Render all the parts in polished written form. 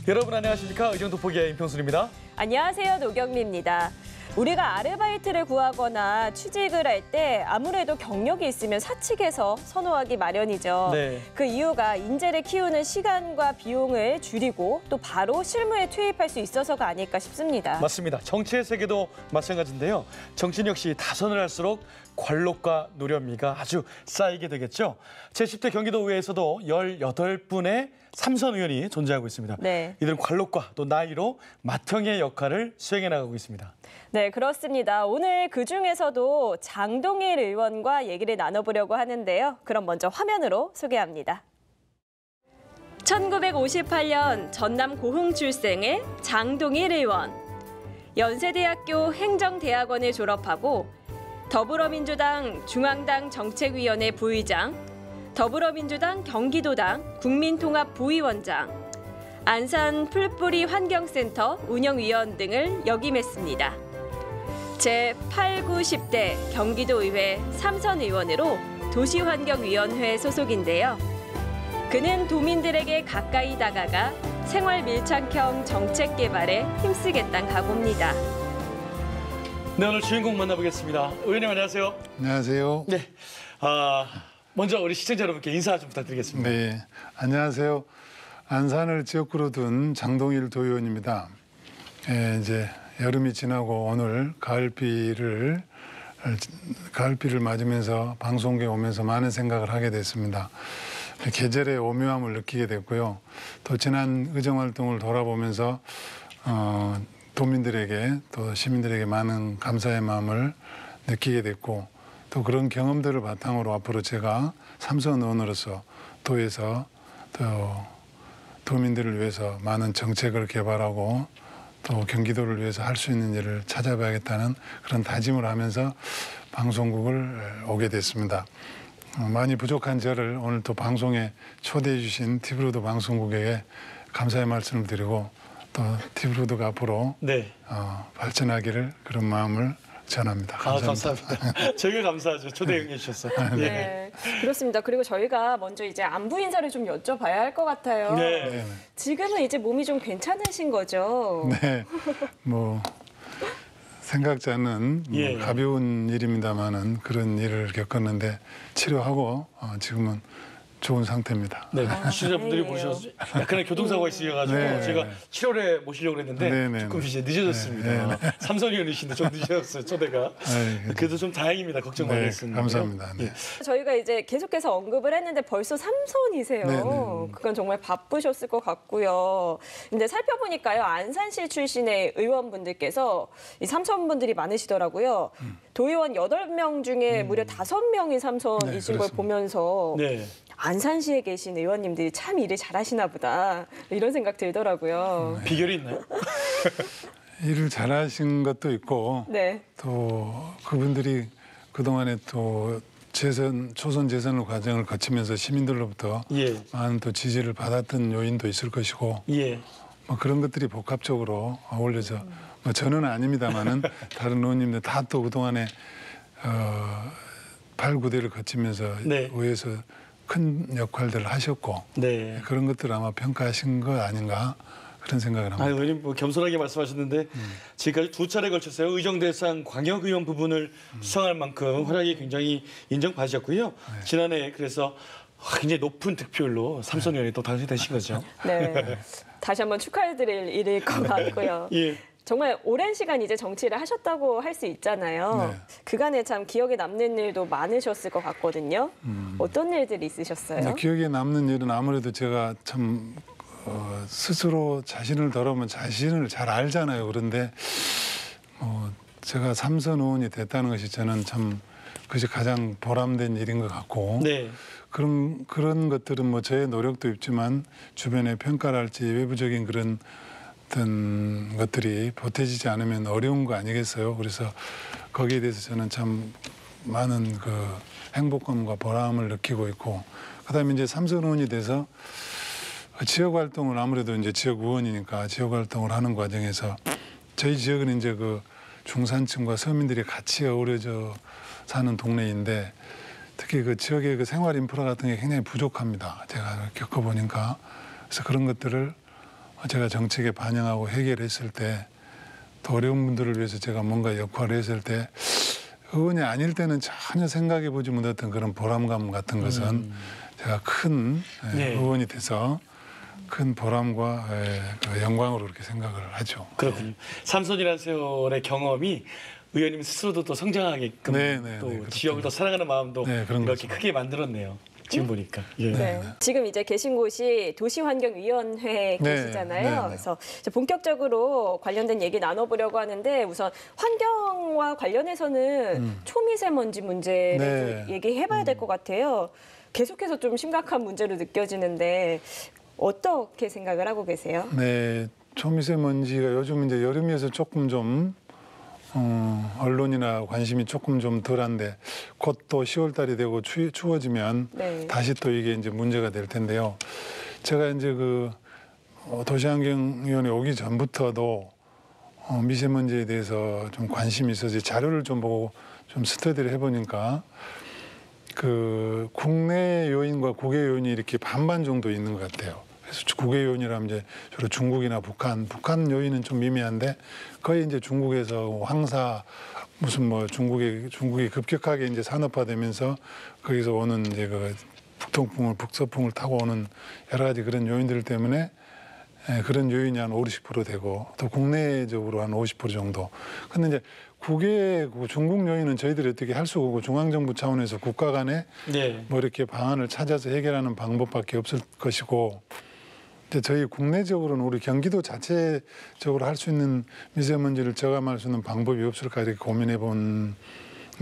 여러분 안녕하십니까? 의정도포기의 임평순입니다. 안녕하세요. 노경미입니다. 우리가 아르바이트를 구하거나 취직을 할 때 아무래도 경력이 있으면 사측에서 선호하기 마련이죠. 네. 그 이유가 인재를 키우는 시간과 비용을 줄이고 또 바로 실무에 투입할 수 있어서가 아닐까 싶습니다. 맞습니다. 정치의 세계도 마찬가지인데요. 정치인 역시 다선을 할수록 관록과 노련미가 아주 쌓이게 되겠죠. 제10대 경기도의회에서도 18분의 삼선 의원이 존재하고 있습니다. 네. 이들은 관록과 또 나이로 맏형의 역할을 수행해 나가고 있습니다. 네, 그렇습니다. 오늘 그중에서도 장동일 의원과 얘기를 나눠보려고 하는데요. 그럼 먼저 화면으로 소개합니다. 1958년 전남 고흥 출생의 장동일 의원. 연세대학교 행정대학원을 졸업하고 더불어민주당 중앙당 정책위원회 부의장, 더불어민주당 경기도당 국민통합부위원장, 안산 풀뿌리 환경센터 운영위원 등을 역임했습니다. 제8, 9, 10대 경기도의회 3선 의원으로 도시환경위원회 소속인데요. 그는 도민들에게 가까이 다가가 생활 밀착형 정책 개발에 힘쓰겠다는 각오입니다. 네, 오늘 주인공 만나보겠습니다. 의원님 안녕하세요. 안녕하세요. 네, 먼저 우리 시청자 여러분께 인사 좀 부탁드리겠습니다. 네, 안녕하세요. 안산을 지역구로 둔 장동일 도의원입니다. 이제 여름이 지나고 오늘 가을비를 맞으면서 방송국에 오면서 많은 생각을 하게 됐습니다. 계절의 오묘함을 느끼게 됐고요. 또 지난 의정활동을 돌아보면서 도민들에게 또 시민들에게 많은 감사의 마음을 느끼게 됐고 또 그런 경험들을 바탕으로 앞으로 제가 삼선 의원으로서 도에서 또 도민들을 위해서 많은 정책을 개발하고 또 경기도를 위해서 할 수 있는 일을 찾아봐야겠다는 그런 다짐을 하면서 방송국을 오게 됐습니다. 많이 부족한 저를 오늘 또 방송에 초대해 주신 티브로드 방송국에게 감사의 말씀을 드리고 또 티브로드가 앞으로 네. 발전하기를 그런 마음을 전합니다. 감사합니다. 감사합니다. 저희가 감사하죠. 초대 응해 주셔서. 네, 그렇습니다. 그리고 저희가 먼저 이제 안부 인사를 좀 여쭤봐야 할 것 같아요. 네. 네. 지금은 이제 몸이 좀 괜찮으신 거죠? 네, 뭐 생각지 않은 예. 가벼운 일입니다만은 그런 일을 겪었는데 치료하고 지금은 좋은 상태입니다. 네, 시청자분들이 다행이에요. 보셔서 약간의 교통사고가 있으셔가지고 네. 제가 7월에 모시려고 했는데 네. 조금 이제 늦어졌습니다. 삼선 의원이신데 좀 늦어졌어요, 초대가. 그래도 좀 다행입니다. 걱정 많이 네, 했습니다. 감사합니다. 네. 저희가 이제 계속해서 언급을 했는데 벌써 3선이세요. 네. 그건 정말 바쁘셨을 것 같고요. 근데 살펴보니까요. 안산시 출신의 의원분들께서 이 3선분들이 많으시더라고요. 도의원 8명 중에 무려 5명이 3선이신 걸 그렇습니다. 보면서 네. 안산시에 계신 의원님들이 참 일을 잘하시나 보다 이런 생각 들더라고요. 비결이 있나요? 일을 잘하신 것도 있고 네. 또 그분들이 그동안에 또 초선 재선 과정을 거치면서 시민들로부터 예. 많은 또 지지를 받았던 요인도 있을 것이고 예. 뭐 그런 것들이 복합적으로 어울려서 뭐 저는 아닙니다만은 다른 의원님들 다 또 그동안에 8, 9대를 거치면서 네. 의회에서 큰 역할들을 하셨고 네. 그런 것들을 아마 평가하신 거 아닌가 그런 생각을 합니다. 의원님 뭐 겸손하게 말씀하셨는데 지금까지 2차례 걸쳐서요. 의정대상 광역의원 부분을 수상할 만큼 활약이 굉장히 인정받으셨고요. 지난해 그래서 굉장히 높은 득표율로 삼선 의원이 또 당선되신 거죠. 네. 다시 한번 축하드릴 일일 것 같고요. 예. 정말 오랜 시간 이제 정치를 하셨다고 할 수 있잖아요. 네. 그간에 참 기억에 남는 일도 많으셨을 것 같거든요. 어떤 일들이 있으셨어요? 기억에 남는 일은 아무래도 제가 참 스스로 자신을 돌아보면 자신을 잘 알잖아요. 그런데 제가 삼선 의원이 됐다는 것이 저는 참 그것이 가장 보람된 일인 것 같고 네. 그런 것들은 뭐 저의 노력도 있지만 주변의 평가랄지 외부적인 그런 어떤 것들이 보태지지 않으면 어려운 거 아니겠어요? 그래서 거기에 대해서 저는 참 많은 그 행복감과 보람을 느끼고 있고 그다음에 이제 삼선 의원이 돼서 지역 활동을 아무래도 이제 지역 의원이니까 지역 활동을 하는 과정에서 저희 지역은 이제 그 중산층과 서민들이 같이 어우러져 사는 동네인데 특히 그 지역의 그 생활 인프라 같은 게 굉장히 부족합니다. 제가 겪어보니까. 그래서 그런 것들을 제가 정책에 반영하고 해결했을 때 또 어려운 분들을 위해서 제가 뭔가 역할을 했을 때 의원이 아닐 때는 전혀 생각해 보지 못했던 그런 보람감 같은 것은 제가 큰 네. 의원이 돼서 큰 보람과 그 영광으로 그렇게 생각을 하죠. 그렇군요. 삼손이라는 세월의 경험이 의원님 스스로도 또 성장하게끔 네, 네, 또 네, 그렇군요. 지역을 더 사랑하는 마음도 네, 그런 이렇게 거죠. 크게 만들었네요. 지금 보니까. 예. 네. 지금 이제 계신 곳이 도시환경위원회에 네, 계시잖아요. 네, 네. 그래서 이제 본격적으로 관련된 얘기 나눠보려고 하는데 우선 환경과 관련해서는 초미세먼지 문제를 네. 좀 얘기해봐야 될 것 같아요. 계속해서 좀 심각한 문제로 느껴지는데 어떻게 생각을 하고 계세요? 네, 초미세먼지가 요즘 이제 여름이어서 조금 좀 언론이나 관심이 조금 좀 덜한데 곧 또 10월 달이 되고 추워지면 네. 다시 또 이게 이제 문제가 될 텐데요. 제가 이제 그 도시환경위원회 오기 전부터도 미세먼지에 대해서 좀 관심이 있어서 자료를 좀 보고 좀 스터디를 해보니까 그 국내 요인과 국외 요인이 이렇게 반반 정도 있는 것 같아요. 그래서 국외 요인이라면 이제 주로 중국이나 북한 요인은 좀 미미한데 거의 이제 중국에서 황사 무슨 뭐 중국이 급격하게 이제 산업화되면서 거기서 오는 이제 그 북서풍을 타고 오는 여러 가지 그런 요인들 때문에 그런 요인이 한 50% 되고 또 국내적으로 한 50% 정도. 근데 이제 국외 중국 요인은 저희들이 어떻게 할 수가 없고 중앙정부 차원에서 국가 간에 네. 뭐 이렇게 방안을 찾아서 해결하는 방법밖에 없을 것이고 이제 저희 국내적으로는 우리 경기도 자체적으로 할 수 있는 미세먼지를 저감할 수 있는 방법이 없을까 이렇게 고민해 본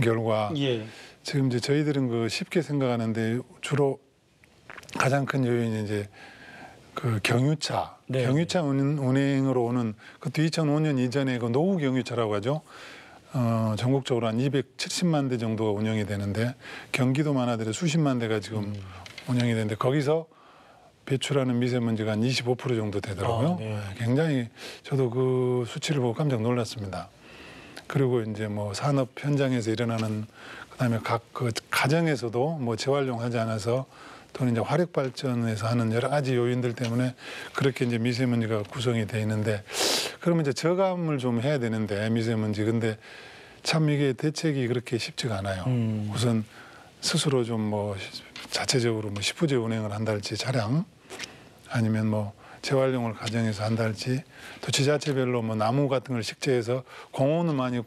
결과 예. 지금 이제 저희들은 그 쉽게 생각하는데 주로 가장 큰 요인이 이제 그 경유차, 네. 경유차 운행으로 오는 그것도 2005년 이전에 그 노후 경유차라고 하죠. 전국적으로 한 270만 대 정도가 운영이 되는데 경기도만 하더라도 수십만 대가 지금 운영이 되는데 거기서 배출하는 미세먼지가 한 25% 정도 되더라고요. 아, 네. 굉장히 저도 그 수치를 보고 깜짝 놀랐습니다. 그리고 이제 뭐 산업 현장에서 일어나는 그다음에 각 그 가정에서도 뭐 재활용하지 않아서 또는 이제 화력 발전에서 하는 여러 가지 요인들 때문에 그렇게 이제 미세먼지가 구성이 돼 있는데 그러면 이제 저감을 좀 해야 되는데 미세먼지 근데 참 이게 대책이 그렇게 쉽지가 않아요. 우선 스스로 좀 뭐 자체적으로 뭐 10부제 운행을 한달지 차량 아니면 뭐 재활용을 가정에서 한달지 또 지자체별로 뭐 나무 같은 걸 식재해서 공원을 많이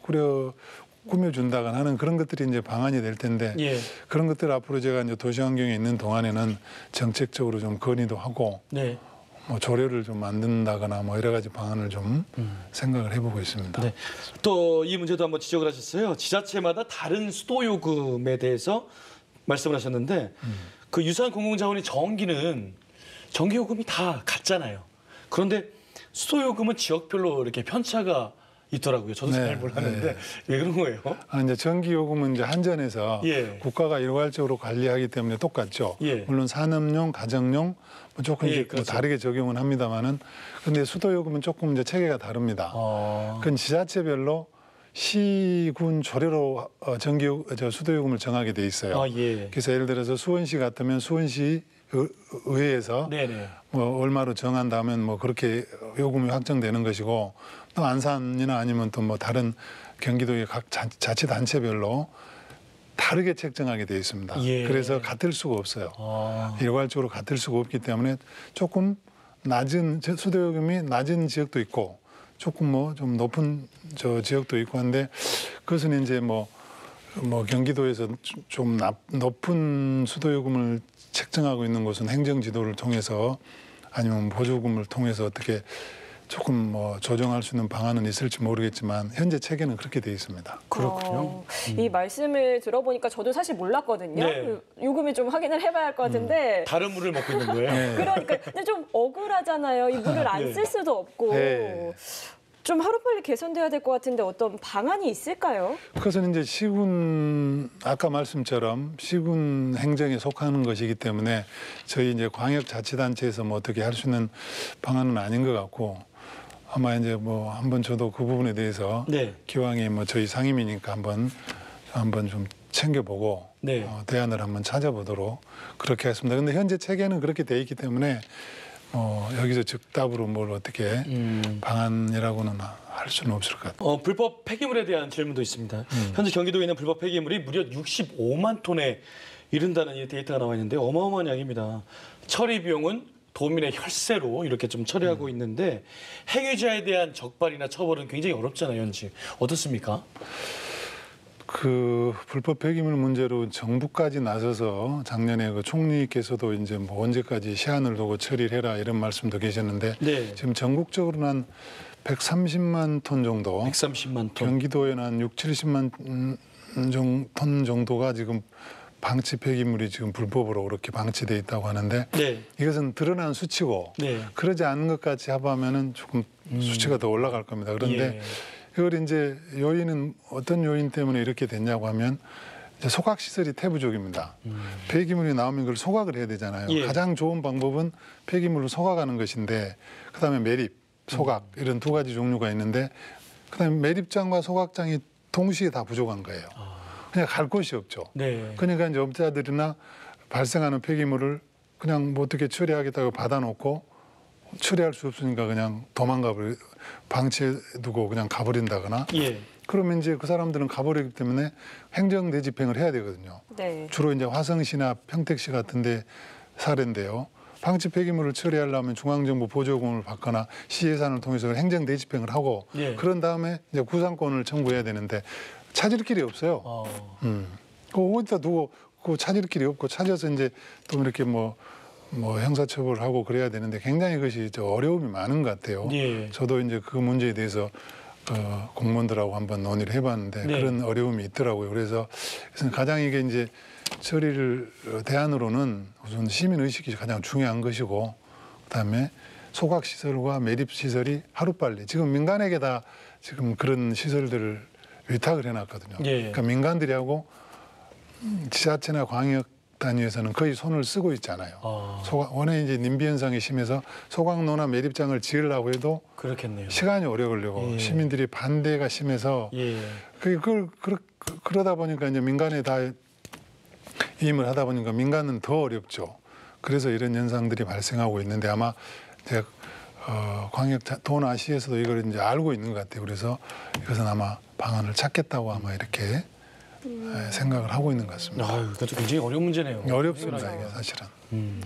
꾸며준다거나 하는 그런 것들이 이제 방안이 될 텐데 예. 그런 것들 앞으로 제가 이제 도시환경에 있는 동안에는 정책적으로 좀 건의도 하고 네. 뭐 조례를 좀 만든다거나 뭐 여러 가지 방안을 좀 생각을 해보고 있습니다. 네. 또 이 문제도 한번 지적을 하셨어요. 지자체마다 다른 수도 요금에 대해서 말씀을 하셨는데 그 유사한 공공자원의 전기는 전기 요금이 다 같잖아요. 그런데 수도 요금은 지역별로 이렇게 편차가 있더라고요. 저도 네, 잘 몰랐는데 네. 왜 그런 거예요? 이제 전기 요금은 이제 한전에서 예. 국가가 일괄적으로 관리하기 때문에 똑같죠. 예. 물론 산업용, 가정용 뭐 조금 예, 이제 그렇죠. 다르게 적용은 합니다만은 근데 수도 요금은 조금 이제 체계가 다릅니다. 그건 지자체별로 시군 조례로 수도 요금을 정하게 돼 있어요. 아, 예. 그래서 예를 들어서 수원시 같으면 수원시 의회에서 네네. 뭐 얼마로 정한다면 뭐 그렇게 요금이 확정되는 것이고 또 안산이나 아니면 또 뭐 다른 경기도의 각 자치단체별로 다르게 책정하게 돼 있습니다. 예. 그래서 같을 수가 없어요. 아. 일괄적으로 같을 수가 없기 때문에 조금 낮은 수도요금이 낮은 지역도 있고 조금 뭐 좀 높은 지역도 있고 한데 그것은 이제 뭐 경기도에서 좀 높은 수도요금을 책정하고 있는 곳은 행정지도를 통해서 아니면 보조금을 통해서 어떻게 조금 뭐 조정할 수 있는 방안은 있을지 모르겠지만 현재 체계는 그렇게 돼 있습니다. 그렇군요. 이 말씀을 들어보니까 저도 사실 몰랐거든요. 네. 요금을 좀 확인을 해봐야 할 것 같은데 다른 물을 먹고 있는 거예요? 네. 그러니까 근데 좀 억울하잖아요. 이 물을 안 쓸 수도 없고. 네. 좀 하루빨리 개선돼야 될 것 같은데 어떤 방안이 있을까요? 그것은 이제 시군 아까 말씀처럼 시군 행정에 속하는 것이기 때문에 저희 이제 광역자치단체에서 뭐 어떻게 할 수 있는 방안은 아닌 것 같고 아마 이제 뭐 한번 저도 그 부분에 대해서 네. 기왕에 뭐 저희 상임이니까 한번 좀 챙겨보고 네. 대안을 한번 찾아보도록 그렇게 했습니다. 근데 현재 체계는 그렇게 돼 있기 때문에 여기서 즉답으로 뭘 어떻게 방안이라고는 할 수는 없을 것 같아요. 불법 폐기물에 대한 질문도 있습니다. 현재 경기도에 있는 불법 폐기물이 무려 65만 톤에 이른다는 이 데이터가 나와 있는데 어마어마한 양입니다. 처리 비용은 도민의 혈세로 이렇게 좀 처리하고 있는데 행위자에 대한 적발이나 처벌은 굉장히 어렵잖아요, 현재. 어떻습니까? 그 불법 폐기물 문제로 정부까지 나서서 작년에 그 총리께서도 이제 뭐 언제까지 시한을 두고 처리를 해라 이런 말씀도 계셨는데 네. 지금 전국적으로는 한 130만 톤 정도, 130만 톤. 경기도에는 한 6, 70만 톤 정도가 지금 방치 폐기물이 지금 불법으로 그렇게 방치돼 있다고 하는데 네. 이것은 드러난 수치고 네. 그러지 않은 것 같이 합하면은 조금 수치가 더 올라갈 겁니다. 그런데 예. 이걸 이제 요인은 어떤 요인 때문에 이렇게 됐냐고 하면 이제 소각 시설이 태부족입니다. 폐기물이 나오면 그걸 소각을 해야 되잖아요. 예. 가장 좋은 방법은 폐기물로 소각하는 것인데 그다음에 매립, 소각 이런 두 가지 종류가 있는데 그다음에 매립장과 소각장이 동시에 다 부족한 거예요. 그냥 갈 곳이 없죠. 네. 그러니까 이제 업자들이나 발생하는 폐기물을 그냥 뭐 어떻게 처리하겠다고 받아놓고 처리할 수 없으니까 그냥 도망가버리 방치해두고 그냥 가버린다거나 예. 그러면 이제 그 사람들은 가버리기 때문에 행정 대집행을 해야 되거든요. 네. 주로 이제 화성시나 평택시 같은데 사례인데요. 방치 폐기물을 처리하려면 중앙정부 보조금을 받거나 시 예산을 통해서 행정 대집행을 하고 예. 그런 다음에 이제 구상권을 청구해야 되는데 찾을 길이 없어요. 그 어디다 두고 그 찾을 길이 없고 찾아서 이제 또 이렇게 뭐 형사처벌하고 그래야 되는데 굉장히 그것이 어려움이 많은 것 같아요. 예. 저도 이제 그 문제에 대해서 공무원들하고 한번 논의를 해봤는데 네. 그런 어려움이 있더라고요. 그래서 가장 이게 이제 처리를 대안으로는 우선 시민 의식이 가장 중요한 것이고 그다음에 소각 시설과 매립 시설이 하루빨리 지금 민간에게 다 지금 그런 시설들을 위탁을 해놨거든요. 예. 그러니까 민간들이 하고 지자체나 광역 단위에서는 거의 손을 쓰고 있잖아요. 원래 이제 님비 현상이 심해서 소각로나 매립장을 지으려고 해도 그렇겠네요. 시간이 오래 걸리고 예. 시민들이 반대가 심해서 예. 그러다 보니까 이제 민간에 다 위임을 하다 보니까 민간은 더 어렵죠. 그래서 이런 현상들이 발생하고 있는데 아마 이제 광역도나 시에서도 이걸 이제 알고 있는 것 같아요. 그래서 이것은 아마 방안을 찾겠다고 아마 이렇게 생각을 하고 있는 것 같습니다. 아유, 그것도 굉장히 어려운 문제네요. 어렵습니다. 이게 사실은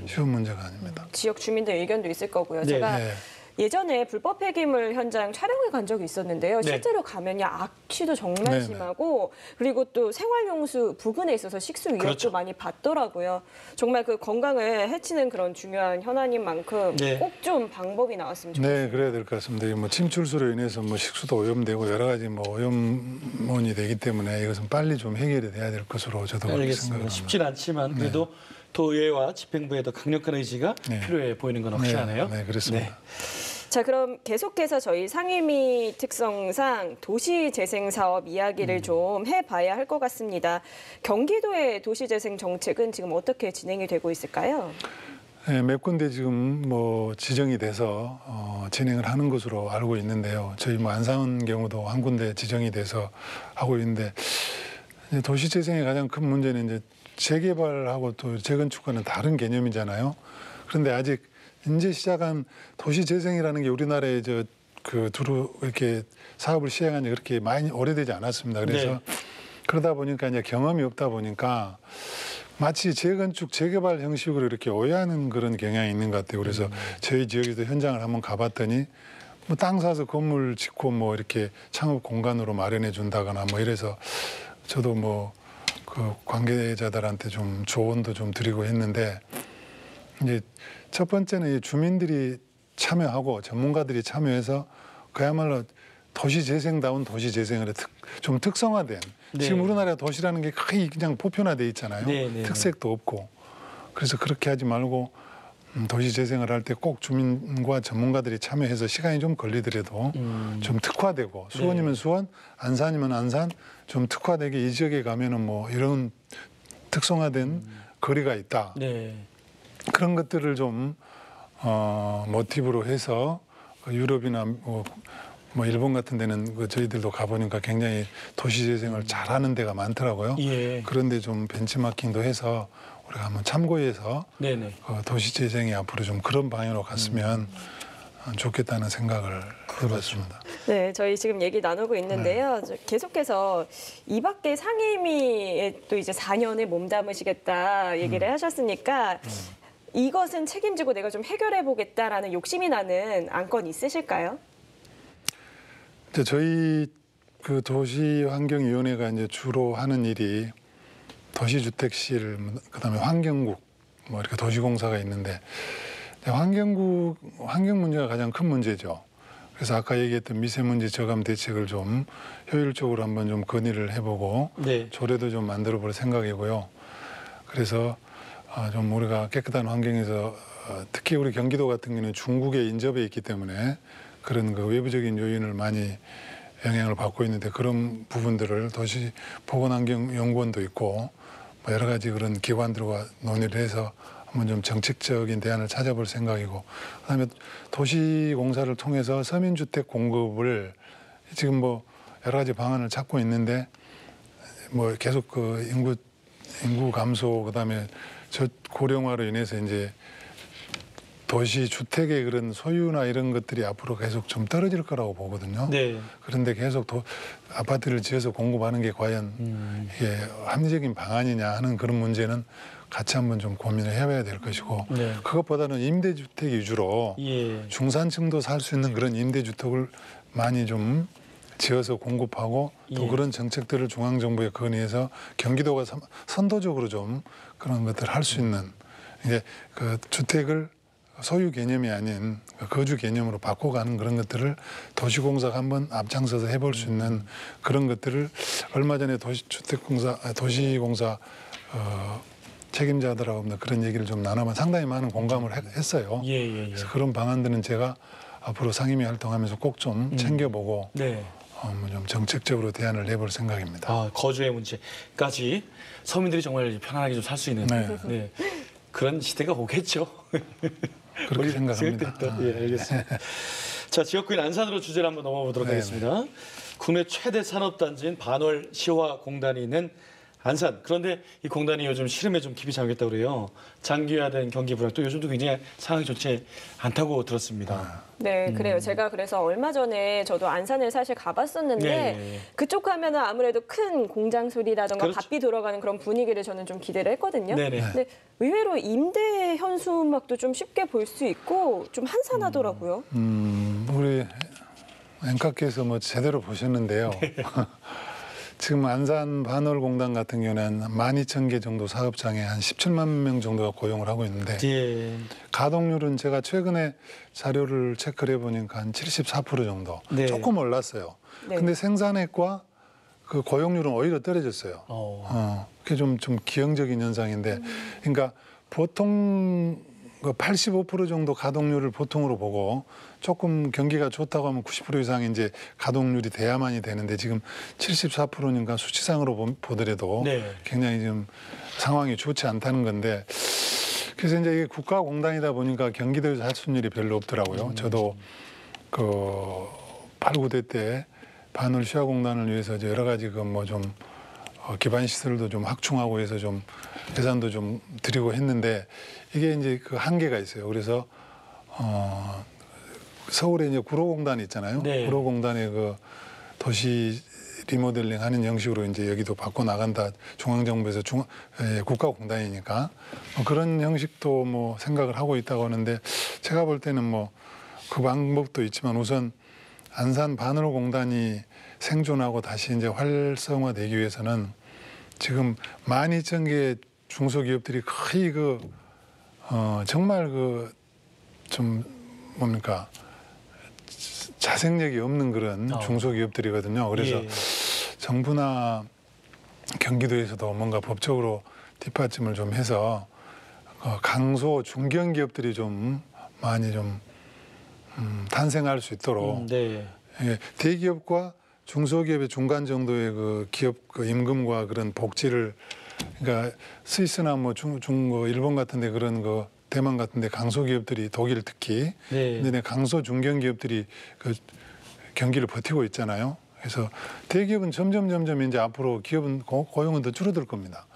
쉬운 문제가 아닙니다. 지역 주민들 의견도 있을 거고요. 네. 제가 네. 예전에 불법 폐기물 현장 촬영을 간 적이 있었는데요. 네. 실제로 가면요 악취도 정말 네, 네. 심하고 그리고 또 생활용수 부근에 있어서 식수 위협도 그렇죠. 많이 받더라고요. 정말 그 건강을 해치는 그런 중요한 현안인 만큼 네. 꼭 좀 방법이 나왔으면 좋겠습니다. 네, 그래야 될 것 같습니다. 뭐 침출수로 인해서 뭐 식수도 오염되고 여러 가지 뭐 오염원이 되기 때문에 이것은 빨리 좀 해결이 돼야 될 것으로 저도 그렇게 알겠습니다. 생각합니다. 쉽진 않지만 그래도 도의회와 집행부의 더 강력한 의지가 네. 필요해 보이는 건 확실하네요. 네, 그렇습니다. 네. 자, 그럼 계속해서 저희 상임위 특성상 도시재생사업 이야기를 좀 해봐야 할 것 같습니다. 경기도의 도시재생 정책은 지금 어떻게 진행이 되고 있을까요? 네, 몇 군데 지금 뭐 지정이 돼서 진행을 하는 것으로 알고 있는데요. 저희 뭐 안산 경우도 한 군데 지정이 돼서 하고 있는데 이제 도시재생의 가장 큰 문제는 이제 재개발하고 또 재건축과는 다른 개념이잖아요. 그런데 아직 이제 시작한 도시재생이라는 게 우리나라에 두루 이렇게 사업을 시행한 지 그렇게 많이 오래되지 않았습니다. 그래서 네. 그러다 보니까 이제 경험이 없다 보니까 마치 재건축, 재개발 형식으로 이렇게 오해하는 그런 경향이 있는 것 같아요. 그래서 저희 지역에서 현장을 한번 가봤더니 뭐 땅 사서 건물 짓고 뭐 이렇게 창업 공간으로 마련해 준다거나 뭐 이래서 저도 뭐 그 관계자들한테 좀 조언도 좀 드리고 했는데 이제 첫 번째는 이 주민들이 참여하고 전문가들이 참여해서 그야말로 도시재생다운 도시재생을 좀 특성화된 네. 지금 우리나라 도시라는 게 거의 그냥 보편화돼 있잖아요. 네, 네, 특색도 없고 그래서 그렇게 하지 말고 도시재생을 할 때 꼭 주민과 전문가들이 참여해서 시간이 좀 걸리더라도 좀 특화되고 수원이면 수원, 안산이면 안산 좀 특화되게 이 지역에 가면은 뭐 이런 특성화된 거리가 있다. 네. 그런 것들을 좀 모티브로 해서 유럽이나 뭐 일본 같은 데는 그 저희들도 가보니까 굉장히 도시재생을 잘하는 데가 많더라고요. 예. 그런데 좀 벤치마킹도 해서 우리가 한번 참고해서 네네. 도시 재정이 앞으로 좀 그런 방향으로 갔으면 좋겠다는 생각을 해봤습니다. 네, 저희 지금 얘기 나누고 있는데요. 계속해서 이 밖에 상임위에 또 이제 4년을 몸담으시겠다 얘기를 하셨으니까 이것은 책임지고 내가 좀 해결해 보겠다라는 욕심이 나는 안건 있으실까요? 이제 저희 그 도시환경위원회가 이제 주로 하는 일이 도시주택실, 그다음에 환경국, 뭐 이렇게 도시공사가 있는데 환경 문제가 가장 큰 문제죠. 그래서 아까 얘기했던 미세먼지 저감 대책을 좀 효율적으로 한번 좀 건의를 해보고 네. 조례도 좀 만들어볼 생각이고요. 그래서 좀 우리가 깨끗한 환경에서 특히 우리 경기도 같은 경우는 중국에 인접해 있기 때문에 그런 그 외부적인 요인을 많이 영향을 받고 있는데 그런 부분들을 도시보건환경연구원도 있고 뭐 여러 가지 그런 기관들과 논의를 해서 한번 좀 정책적인 대안을 찾아볼 생각이고 그다음에 도시공사를 통해서 서민주택 공급을 지금 뭐 여러 가지 방안을 찾고 있는데 뭐 계속 그 인구 감소 그다음에 고령화로 인해서 이제 도시 주택의 그런 소유나 이런 것들이 앞으로 계속 좀 떨어질 거라고 보거든요. 네. 그런데 계속 아파트를 지어서 공급하는 게 과연 이게 합리적인 방안이냐 하는 그런 문제는 같이 한번 좀 고민을 해봐야 될 것이고 네. 그것보다는 임대주택 위주로 예. 중산층도 살 수 있는 그런 임대주택을 많이 좀 지어서 공급하고 또 예. 그런 정책들을 중앙정부에 건의해서 경기도가 선도적으로 좀 그런 것들을 할 수 있는 이제 그 주택을 소유 개념이 아닌 거주 개념으로 바꿔가는 그런 것들을 도시공사가 한번 앞장서서 해볼 수 있는 그런 것들을 얼마 전에 도시공사 책임자들하고 그런 얘기를 좀 나눠면 상당히 많은 공감을 했어요. 예. 그래서 그런 방안들은 제가 앞으로 상임위 활동하면서 꼭 좀 챙겨보고 네. 좀 정책적으로 대안을 내볼 생각입니다. 거주의 문제까지 서민들이 정말 편안하게 좀 살 수 있는 네. 네. 그런 시대가 오겠죠. 그렇게 우리 생각합니다. 생각들이 또, 예, 알겠습니다. 자, 지역구인 안산으로 주제를 한번 넘어보도록 네, 하겠습니다. 국내 최대 산업단지인 반월 시화공단이 있는 안산. 그런데 이 공단이 요즘 시름에 좀 깊이 잠겼다고 그래요. 장기화된 경기 불황 또 요즘도 굉장히 상황이 좋지 않다고 들었습니다. 네, 그래요. 제가 그래서 얼마 전에 저도 안산을 사실 가봤었는데 네. 그쪽 가면은 아무래도 큰 공장 소리라든가 그렇죠. 바삐 돌아가는 그런 분위기를 저는 좀 기대를 했거든요. 네네. 근데 의외로 임대 현수막도 좀 쉽게 볼 수 있고 좀 한산하더라고요. 우리 앵커께서 뭐 제대로 보셨는데요. 지금 안산 반월공단 같은 경우는 12,000개 정도 사업장에 한 17만 명 정도가 고용을 하고 있는데 예. 가동률은 제가 최근에 자료를 체크를 해보니까 한 74% 정도 네. 조금 올랐어요. 네. 근데 생산액과 그 고용률은 오히려 떨어졌어요. 그게 좀 기형적인 현상인데 그러니까 보통 그 85% 정도 가동률을 보통으로 보고 조금 경기가 좋다고 하면 90% 이상 이제 가동률이 돼야만이 되는데 지금 74%니까 수치상으로 보더라도 네. 굉장히 좀 상황이 좋지 않다는 건데 그래서 이제 이게 국가공단이다 보니까 경기도에서 할 수 있는 일이 별로 없더라고요. 저도 그 8, 9대 때 반월 시화공단을 위해서 이제 여러 가지 그 뭐 좀 기반 시설도 좀 확충하고 해서 좀 예산도 좀 드리고 했는데 이게 이제 그 한계가 있어요. 그래서 서울에 이제 구로공단이 있잖아요. 네. 구로공단의 그 도시 리모델링 하는 형식으로 이제 여기도 바꿔 나간다. 중앙정부에서 국가공단이니까 그런 형식도 뭐 생각을 하고 있다고 하는데 제가 볼 때는 뭐 그 방법도 있지만 우선 안산 반월공단이 생존하고 다시 이제 활성화되기 위해서는 지금 12,000개 중소기업들이 거의 정말 좀 뭡니까 자생력이 없는 그런 중소기업들이거든요. 그래서 예. 정부나 경기도에서도 뭔가 법적으로 뒷받침을 좀 해서 강소 중견기업들이 좀 많이 좀 탄생할 수 있도록 네. 대기업과 중소기업의 중간 정도의 그 기업 그 임금과 그런 복지를 그러니까 스위스나 뭐 일본 같은데 그런 그 대만 같은데 강소기업들이 독일 특히 네. 근데 강소 중견기업들이 그 경기를 버티고 있잖아요. 그래서 대기업은 점점 이제 앞으로 기업은 고용은 더 줄어들 겁니다.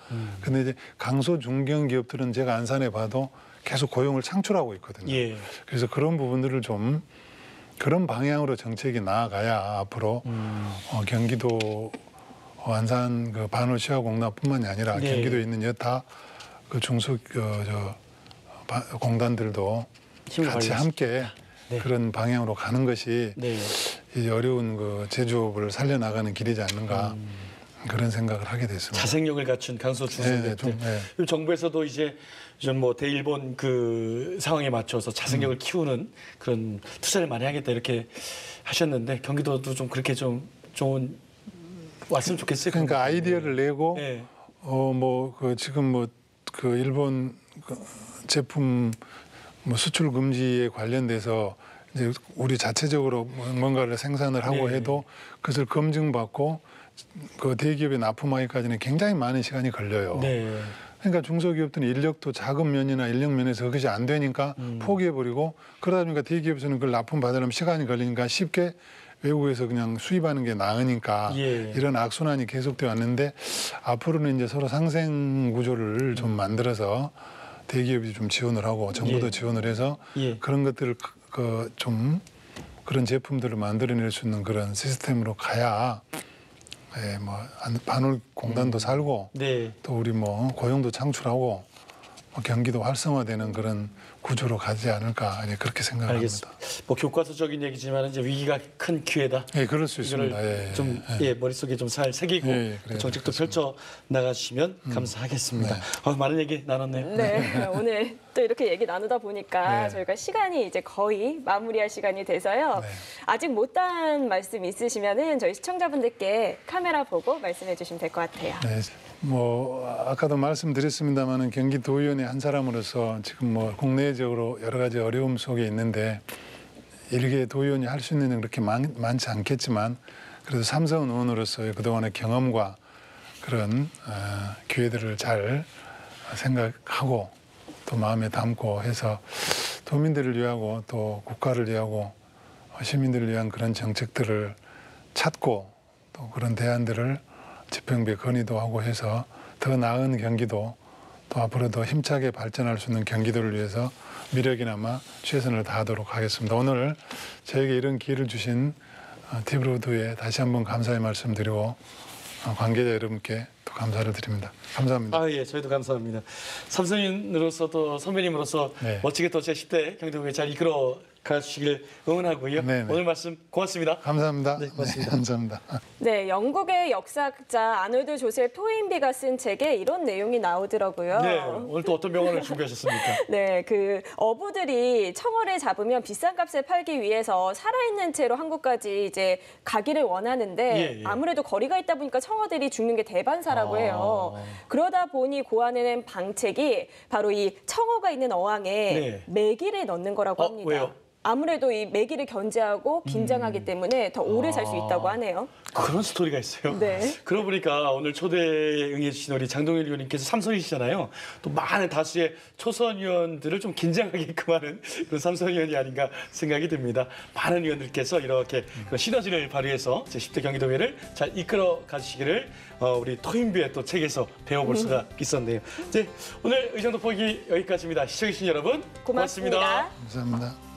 근데 이제 강소 중견기업들은 제가 안산에 봐도 계속 고용을 창출하고 있거든요. 예. 그래서 그런 부분들을 좀 그런 방향으로 정책이 나아가야 앞으로 경기도 안산 그 반올시아공단뿐만이 아니라 네. 경기도에 있는 여타 그 중소 공단들도 힘을 같이 발휘해서. 함께 네. 그런 방향으로 가는 것이 네. 이 어려운 그 제조업을 살려나가는 길이지 않는가 그런 생각을 하게 됐습니다. 자생력을 갖춘 강소 중소기업들. 좀, 네. 그리고 정부에서도 이제 좀 뭐 대일본 그 상황에 맞춰서 자생력을 키우는 그런 투자를 많이 하겠다 이렇게 하셨는데 경기도도 좀 그렇게 좀 좋은 왔으면 좋겠어요. 그러니까 아이디어를 내고 네. 뭐 그 지금 뭐 그 일본 그 제품 뭐 수출 금지에 관련돼서 이제 우리 자체적으로 뭔가를 생산을 하고 네. 해도 그것을 검증받고 그 대기업에 납품하기까지는 굉장히 많은 시간이 걸려요. 네. 그러니까 중소기업들은 인력도 자금 면이나 인력 면에서 그것이 안 되니까 포기해버리고 그러다 보니까 대기업에서는 그걸 납품받으려면 시간이 걸리니까 쉽게 외국에서 그냥 수입하는 게 나으니까 예. 이런 악순환이 계속되어 왔는데 앞으로는 이제 서로 상생 구조를 좀 만들어서 대기업이 좀 지원을 하고 정부도 예. 지원을 해서 예. 그런 것들을 좀 그런 제품들을 만들어낼 수 있는 그런 시스템으로 가야 뭐 반올 공단도 살고 네. 또 우리 뭐 고용도 창출하고 뭐 경기도 활성화되는 그런 구조로 가지 않을까 이제 그렇게 생각합니다. 알겠습니다. 뭐 교과서적인 얘기지만 이제 위기가 큰 기회다. 예, 그럴 수 이거를 있습니다. 좀 머릿속에 좀 잘 새기고 그래요. 정책도 펼쳐 나가주시면 감사하겠습니다. 많은 얘기 나눴네요. 네, 오늘 또 이렇게 얘기 나누다 보니까 네. 저희가 시간이 이제 거의 마무리할 시간이 돼서요. 네. 아직 못다한 말씀 있으시면은 저희 시청자분들께 카메라 보고 말씀해 주시면 될 것 같아요. 네, 뭐 아까도 말씀드렸습니다마는 경기도의원의 한 사람으로서 지금 뭐 국내적으로 여러 가지 어려움 속에 있는데 일개 도의원이 할 수 있는 일은 그렇게 많지 않겠지만 그래도 삼선 의원으로서의 그동안의 경험과 그런 기회들을 잘 생각하고 또 마음에 담고 해서 도민들을 위하고 또 국가를 위하고 시민들을 위한 그런 정책들을 찾고 또 그런 대안들을 지평부에 건의도 하고 해서 더 나은 경기도 또 앞으로 더 힘차게 발전할 수 있는 경기도를 위해서 미력이나마 최선을 다하도록 하겠습니다. 오늘 저에게 이런 기회를 주신 티브로드에 다시 한번 감사의 말씀드리고 관계자 여러분께 또 감사를 드립니다. 감사합니다. 아, 예, 저희도 감사합니다. 삼선인으로서도 선배님으로서 네. 멋지게 또 제10대 경기도에 잘 이끌어 가시길 응원하고요. 네, 네. 오늘 말씀 고맙습니다. 감사합니다. 네, 고맙습니다. 감사합니다. 네, 영국의 역사학자 아놀드 조셉 토인비가 쓴 책에 이런 내용이 나오더라고요. 네, 오늘 또 어떤 명언을 준비하셨습니까? 네, 그 어부들이 청어를 잡으면 비싼 값에 팔기 위해서 살아있는 채로 한국까지 이제 가기를 원하는데 예, 예. 아무래도 거리가 있다 보니까 청어들이 죽는 게 대반사라고 해요. 그러다 보니 고안해낸 방책이 바로 이 청어가 있는 어항에 네. 메기를 넣는 거라고 합니다. 왜요? 아무래도 이 메기를 견제하고 긴장하기 때문에 더 오래 살 수 있다고 하네요. 그런 스토리가 있어요. 네. 그러고 보니까 오늘 초대에 응해주신 우리 장동일 의원님께서 삼선이시잖아요. 또 많은 다수의 초선 의원들을 좀 긴장하게끔 하는 그런 삼선 의원이 아닌가 생각이 듭니다. 많은 의원들께서 이렇게 그런 시너지를 발휘해서 제10대 경기도회를 잘 이끌어 가시기를 우리 토인비의 또 책에서 배워볼 수가 있었네요. 이제 오늘 의정 돋보기 여기까지입니다. 시청해주신 여러분 고맙습니다. 감사합니다.